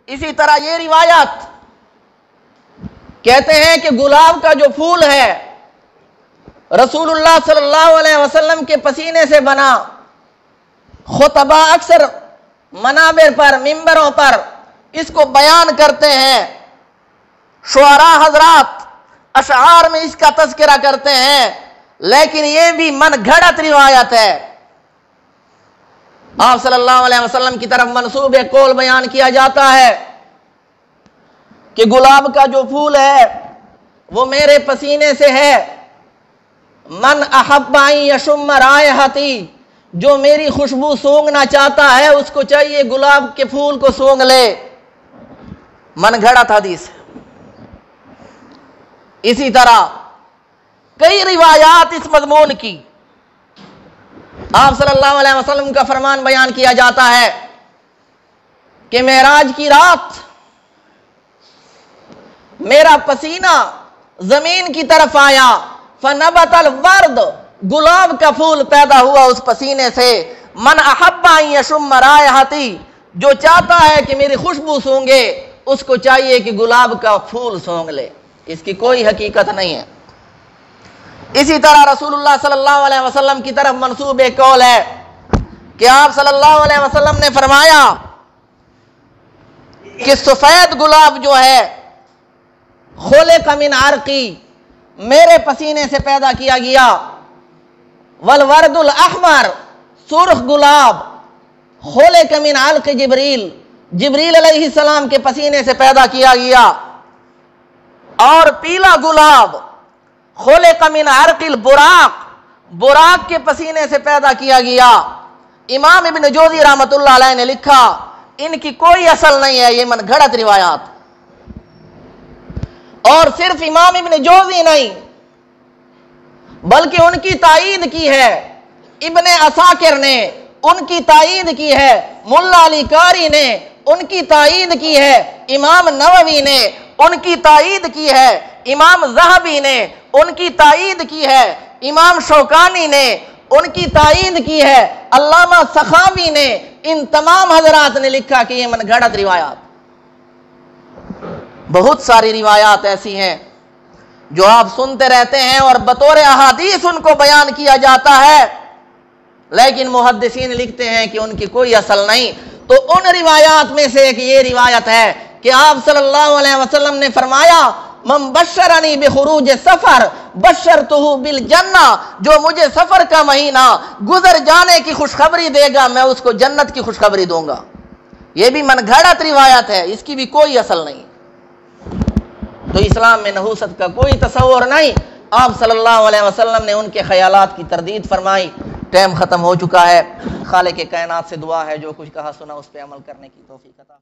اسی طرح یہ روایت کہتے ہیں کہ گلاب کا جو پھول ہے رسول اللہ صلی اللہ علیہ وسلم کے پسینے سے بنا۔ خطبہ اکثر منابر پر، ممبروں پر اس کو بیان کرتے ہیں، شعراء حضرات اشعار میں اس کا تذکرہ کرتے ہیں، لیکن یہ بھی من گھڑت روایت ہے۔ آپ صلی اللہ علیہ وسلم کی طرف منسوب ایک قول بیان کیا جاتا ہے کہ گلاب کا جو پھول ہے وہ میرے پسینے سے ہے۔ من احب ان یشم رائحتی، جو میری خوشبو سونگنا چاہتا ہے اس کو چاہیے گلاب کے پھول کو سونگ لے۔ من گھڑت حدیث ہے۔ اسی طرح کئی روایات اس مضمون کی۔ آپ صلی اللہ علیہ وسلم کا فرمان بیان کیا جاتا ہے کہ معراج کی رات میرا پسینہ زمین کی طرف آیا، فنبت الورد، گلاب کا پھول پیدا ہوا اس پسینے سے۔ من احب ان یشم رائحتی، جو چاہتا ہے کہ میری خوشبو سونگے اس کو چاہیے کہ گلاب کا پھول سونگ لے۔ اس کی کوئی حقیقت نہیں ہے۔ اسی طرح رسول اللہ صلی اللہ علیہ وسلم کی طرف منسوب ایک قول ہے کہ آپ صلی اللہ علیہ وسلم نے فرمایا کہ سفید گلاب جو ہے خلق من عرقی، میرے پسینے سے پیدا کیا گیا۔ والورد الاحمر، سرخ گلاب خلق من علق جبریل، جبریل علیہ السلام کے پسینے سے پیدا کیا گیا۔ اور پیلا گلاب خلق من عرق البراق، براق کے پسینے سے پیدا کیا گیا۔ امام ابن جوزی رحمۃ اللہ علیہ نے لکھا ان کی کوئی اصل نہیں ہے، یہ من گھڑت روایات۔ اور صرف امام ابن جوزی نہیں بلکہ ان کی تائید کی ہے ابن عساکر نے، ان کی تائید کی ہے ملا علی قاری نے، ان کی تائید کی ہے امام نووی نے، ان کی تائید کی ہے امام ذہبی نے، ان کی تائید کی ہے امام شوکانی نے، ان کی تائید کی ہے علامہ سخاوی نے۔ ان تمام حضرات نے لکھا کہ یہ من گھڑت روایات۔ بہت ساری روایات ایسی ہیں جو آپ سنتے رہتے ہیں اور بطور احادیث ان کو بیان کیا جاتا ہے، لیکن محدثین لکھتے ہیں کہ ان کی کوئی اصل نہیں۔ تو ان روایات میں سے ایک یہ روایت ہے کہ آپ صلی اللہ علیہ وسلم نے فرمایا من بشرنی بخروج سفر بشرتہ بالجنہ، جو مجھے سفر کا مہینہ گزر جانے کی خوشخبری دے گا میں اس کو جنت کی خوشخبری دوں گا۔ یہ بھی من گھڑت روایت ہے، اس کی بھی کوئی اصل نہیں۔ تو اسلام میں نحوست کا کوئی تصور نہیں۔ آپ صلی اللہ علیہ وسلم نے ان کے خیالات کی تردید فرمائی۔ ٹائم ختم ہو چکا ہے۔ خالق کائنات سے دعا ہے جو کچھ کہا سنا اس پہ عمل کرنے کی توفیق عطا